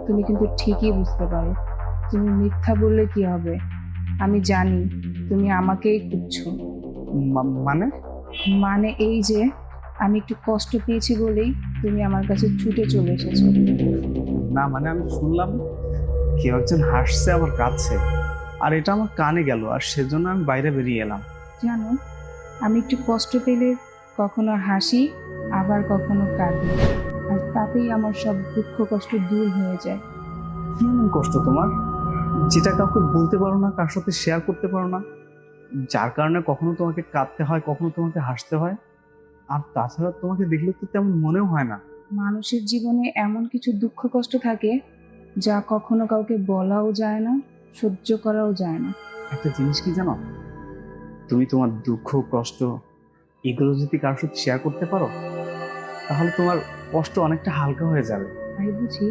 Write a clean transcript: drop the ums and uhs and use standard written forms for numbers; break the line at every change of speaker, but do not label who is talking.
তুমি কিন্তু ঠিকই বুঝতে পারো। তুমি মিথ্যা বললে কি হবে? আমি জানি তুমি আমাকেই খুঁজছো।
মানে?
মানে এই যে, আমি একটু কষ্ট পেয়েছি বলেই তুমি আমার কাছে ছুটে চলে এসেছো।
না মানে আমি শুনলাম কেউ একজন হাসছে আবার কাঁদছে, আর এটা আমার কানে গেল, আর সেজন্য আমি বাইরে বেরিয়ে এলাম।
জানো, আমি একটু কষ্ট পেলে কখনো হাসি, আবার কখনো কাঁদি, আর তাতেই আমার সব দুঃখ কষ্ট দূর হয়ে যায়।
কি এমন কষ্ট তোমার, যেটা কাউকে বলতে পারো না, কার সাথে শেয়ার করতে পারো না, যার কারণে কখনো তোমাকে কাঁদতে হয়, কখনো তোমাকে হাসতে হয়? আর তাছাড়া তোমাকে দেখলে তো তেমন মনেও হয় না।
মানুষের জীবনে এমন কিছু দুঃখ কষ্ট থাকে যা কখনো কাউকে বলাও যায় না, সহ্য করাও যায় না।
একটা জিনিস কি জানো, তুমি তোমার দুঃখ কষ্ট এগুলো যদি কারোর সাথে শেয়ার করতে পারো, তাহলে তোমার কষ্ট অনেকটা হালকা হয়ে যাবে।
তাই বুঝি